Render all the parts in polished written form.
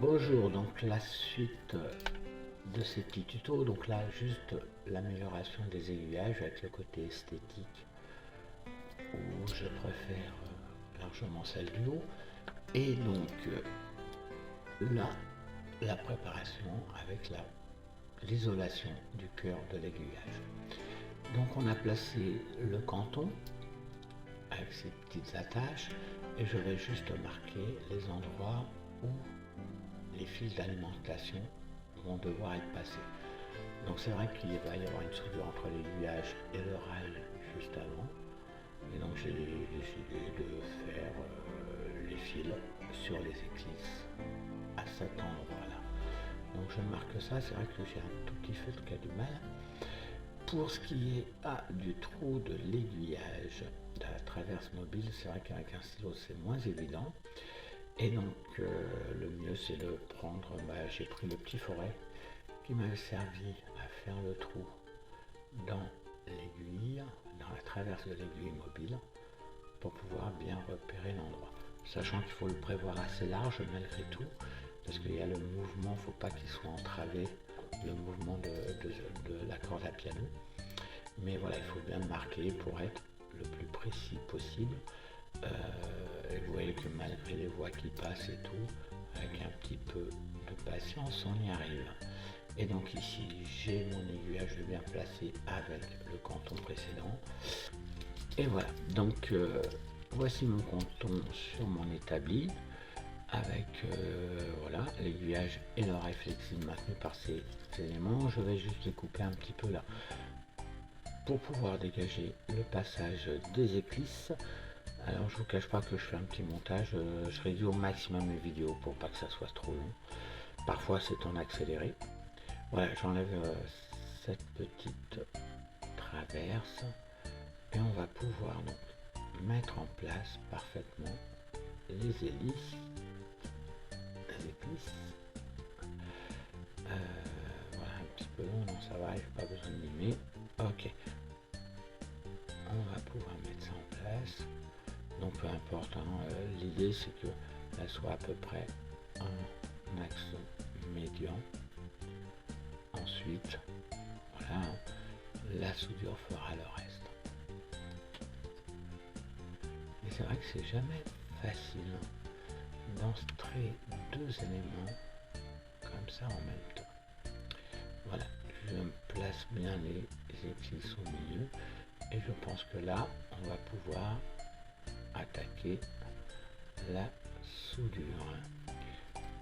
Bonjour, donc la suite de ces petits tutos, donc là juste l'amélioration des aiguillages avec le côté esthétique où je préfère largement celle du haut, et donc là la préparation avec l'isolation du cœur de l'aiguillage. Donc on a placé le canton avec ses petites attaches et je vais juste marquer les endroits où les fils d'alimentation vont devoir être passés. Donc c'est vrai qu'il va y avoir une soudure entre l'aiguillage et le rail juste avant. Et donc j'ai décidé de faire les fils sur les éclisses à cet endroit-là. Donc je marque ça, c'est vrai que j'ai un tout petit feutre qui a du mal. Pour ce qui est du trou de l'aiguillage de la traverse mobile, c'est vrai qu'avec un stylo c'est moins évident. Et donc le mieux c'est de prendre, j'ai pris le petit forêt qui m'avait servi à faire le trou dans l'aiguille, dans la traverse de l'aiguille mobile, pour pouvoir bien repérer l'endroit. Sachant qu'il faut le prévoir assez large malgré tout, parce qu'il y a le mouvement, il ne faut pas qu'il soit entravé, le mouvement de la corde à piano. Mais voilà, il faut bien le marquer pour être le plus précis possible. Et vous voyez que malgré les voies qui passent et tout, avec un petit peu de patience, on y arrive. Et donc ici, j'ai mon aiguillage bien placé avec le canton précédent. Et voilà, donc voici mon canton sur mon établi, avec voilà, l'aiguillage et l'oreille flexible maintenu par ces éléments. Je vais juste les couper un petit peu là, pour pouvoir dégager le passage des éclisses. Alors je vous cache pas que je fais un petit montage, je réduis au maximum les vidéos pour pas que ça soit trop long. Parfois c'est en accéléré. Voilà, j'enlève cette petite traverse et on va pouvoir donc mettre en place parfaitement les hélices. Voilà, un petit peu long, non ça va, j'ai pas besoin de limer. Ok, on va pouvoir mettre ça en place. Donc peu importe, l'idée c'est qu'elle soit à peu près un axe médian. Ensuite, voilà, la soudure fera le reste. Mais c'est vrai que c'est jamais facile d'instrer deux éléments comme ça en même temps. Voilà, je me place bien les éclisses au milieu et je pense que là, on va pouvoir attaquer la soudure.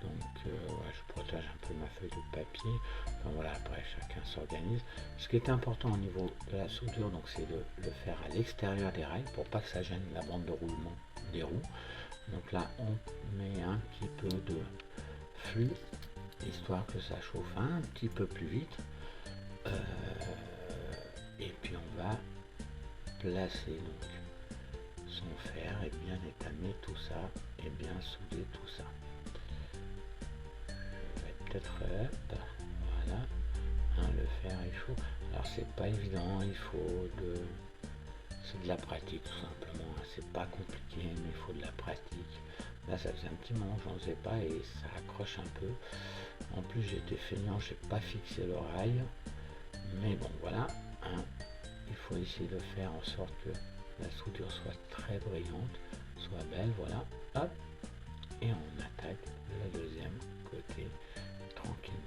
Donc voilà, je protège un peu ma feuille de papier. Enfin voilà, après chacun s'organise. Ce qui est important au niveau de la soudure, donc c'est de le faire à l'extérieur des rails pour pas que ça gêne la bande de roulement des roues. Donc là on met un petit peu de flux histoire que ça chauffe un petit peu plus vite. Et puis on va placer donc son fer et bien étamer tout ça et bien souder tout ça. Je vais peut-être voilà, le fer est chaud. Alors c'est pas évident, c'est de la pratique tout simplement. C'est pas compliqué, mais il faut de la pratique. Là ça faisait un petit moment que j'en faisais pas et ça accroche un peu. En plus j'étais feignant, j'ai pas fixé l'oreille. Mais bon voilà, il faut essayer de faire en sorte que la soudure soit très brillante, soit belle, voilà, hop, et on attaque le deuxième côté tranquillement.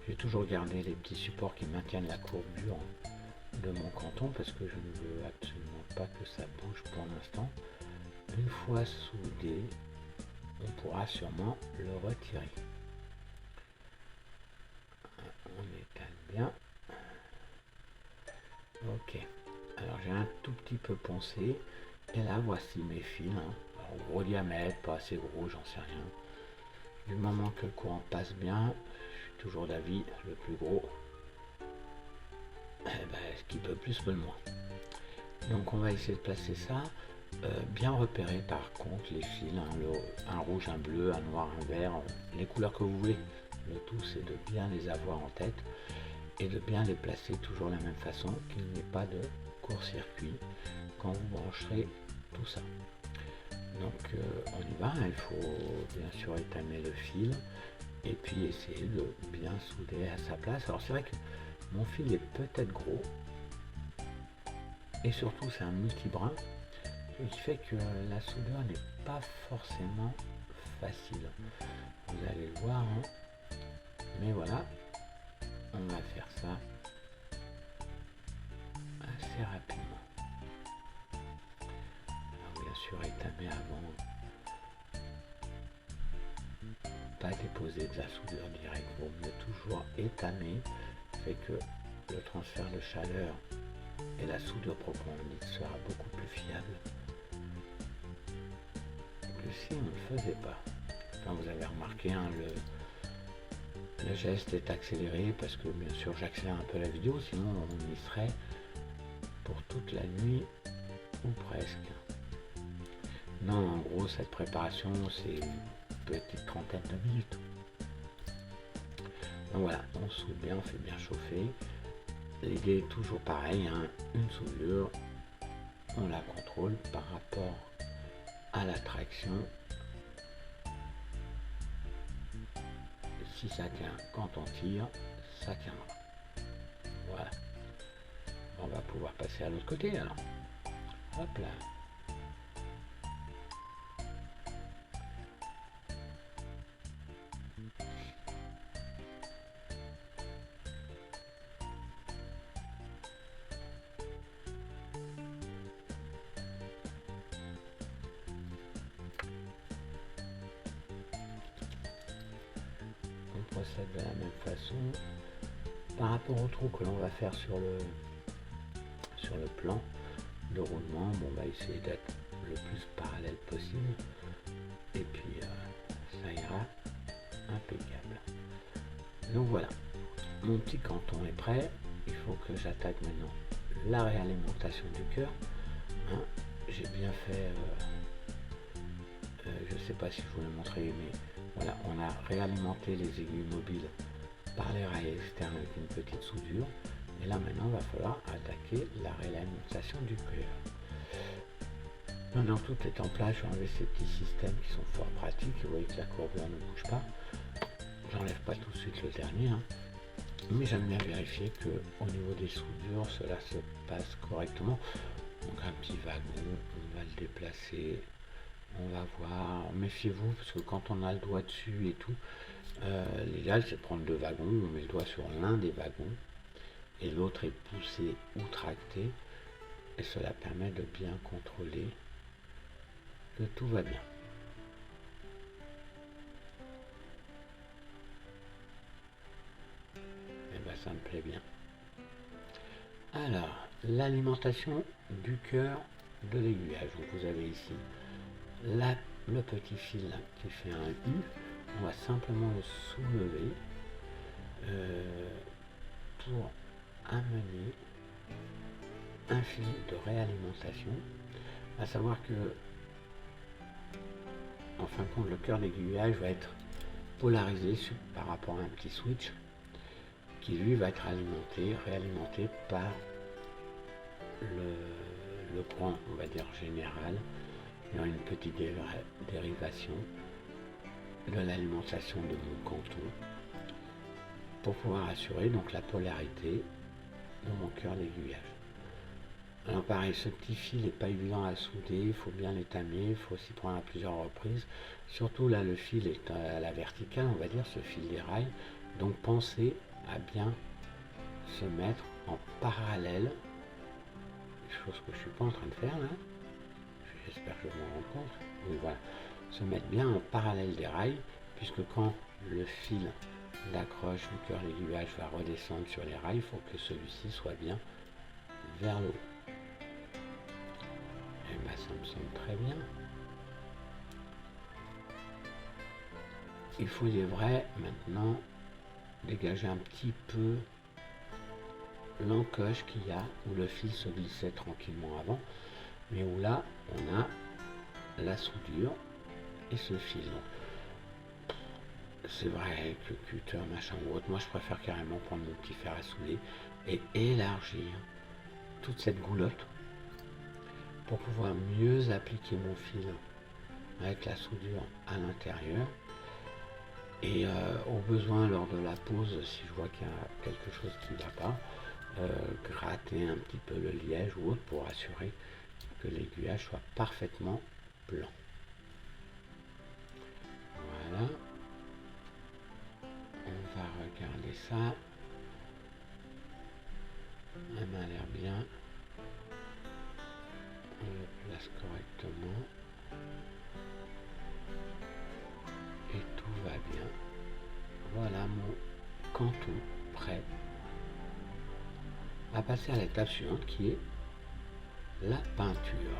J'ai toujours gardé les petits supports qui maintiennent la courbure de mon canton parce que je ne veux absolument pas que ça bouge pour l'instant. Une fois soudé, on pourra sûrement le retirer. On étale bien. Ok, alors j'ai un tout petit peu poncé et là voici mes fils, alors, gros diamètre, pas assez gros, j'en sais rien. Du moment que le courant passe bien, je suis toujours d'avis, le plus gros, ce qui peut plus peut le moins. Donc on va essayer de placer ça, bien repérer par contre les fils, un rouge, un bleu, un noir, un vert, les couleurs que vous voulez. Le tout c'est de bien les avoir en tête et de bien les placer toujours de la même façon, qu'il n'y ait pas de court-circuit quand vous brancherez tout ça. Donc on y va, il faut bien sûr étamer le fil et puis essayer de bien souder à sa place. Alors c'est vrai que mon fil est peut-être gros et surtout c'est un multibrin, ce qui fait que la soudure n'est pas forcément facile. Vous allez le voir, hein. Mais voilà, on va faire ça assez rapidement. Alors bien sûr étamer avant, pas déposer de la soudure directe, vaut mieux toujours étamer, fait que le transfert de chaleur et la soudure proprement dite sera beaucoup plus fiable que si on ne le faisait pas. Enfin, vous avez remarqué, hein, le geste est accéléré parce que bien sûr j'accélère un peu la vidéo, sinon on y serait pour toute la nuit ou presque. Non, en gros cette préparation c'est une petite trentaine de minutes. Donc voilà, on soude bien, on fait bien chauffer. L'idée est toujours pareil, hein, une soudure, on la contrôle par rapport à la traction. Si ça tient quand on tire, ça tiendra. Voilà. On va pouvoir passer à l'autre côté alors. Hop là. On procède de la même façon. Par rapport au trou que l'on va faire sur le plan de roulement, bon, on va essayer d'être le plus parallèle possible et puis ça ira impeccable. Donc voilà, mon petit canton est prêt. Il faut que j'attaque maintenant la réalimentation du cœur, hein. J'ai bien fait, je ne sais pas si je vous l'ai montré, mais voilà, on a réalimenté les aiguilles mobiles par les rails externes avec une petite soudure. Et là maintenant, il va falloir attaquer la réalimentation du cœur. Maintenant tout est en place, je vais enlever ces petits systèmes qui sont fort pratiques. Vous voyez que la courbure ne bouge pas. J'enlève pas tout de suite le dernier, hein. Mais j'aime bien vérifier que au niveau des soudures, cela se passe correctement. Donc un petit wagon, on va le déplacer. On va voir, méfiez-vous parce que quand on a le doigt dessus et tout, l'idéal c'est de prendre deux wagons, on met le doigt sur l'un des wagons et l'autre est poussé ou tracté et cela permet de bien contrôler que tout va bien. Et ben ça me plaît bien. Alors, l'alimentation du cœur de l'aiguillage. Donc vous avez ici le petit fil qui fait un U. On va simplement le soulever pour amener un fil de réalimentation. À savoir que en fin de compte le cœur d'aiguillage va être polarisé par rapport à un petit switch qui lui va être réalimenté par le courant, on va dire général. Il y a une petite dérivation de l'alimentation de mon canton pour pouvoir assurer donc la polarité de mon cœur d'aiguillage. Alors pareil, ce petit fil n'est pas évident à souder, il faut bien l'étamer, il faut s'y prendre à plusieurs reprises. Surtout là, le fil est à la verticale, on va dire, ce fil des rails. Donc pensez à bien se mettre en parallèle, chose que je ne suis pas en train de faire là. J'espère que je m'en rends compte. Donc voilà, se mettre bien en parallèle des rails, puisque quand le fil d'accroche du cœur d'aiguillage va redescendre sur les rails, il faut que celui-ci soit bien vers le haut. Et bien ça me semble très bien. Il faut, il est vrai, maintenant dégager un petit peu l'encoche qu'il y a où le fil se glissait tranquillement avant, mais où là on a la soudure et ce fil. C'est vrai que cutter, machin ou autre, moi je préfère carrément prendre mon petit fer à souder et élargir toute cette goulotte pour pouvoir mieux appliquer mon fil avec la soudure à l'intérieur. Et au besoin, lors de la pose, si je vois qu'il y a quelque chose qui ne va pas, gratter un petit peu le liège ou autre pour assurer que l'aiguillage soit parfaitement blanc. Voilà. On va regarder ça. Elle m'a l'air bien. On le place correctement. Et tout va bien. Voilà mon canton prêt à passer à l'étape suivante qui est la peinture.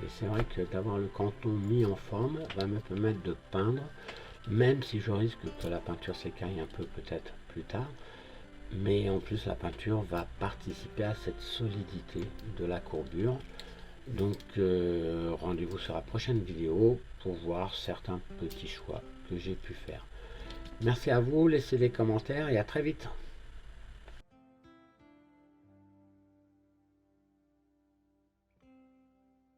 Et c'est vrai que d'avoir le canton mis en forme va me permettre de peindre, même si je risque que la peinture s'écaille un peu peut-être plus tard. Mais en plus la peinture va participer à cette solidité de la courbure. Donc rendez-vous sur la prochaine vidéo pour voir certains petits choix que j'ai pu faire. Merci à vous, laissez des commentaires et à très vite.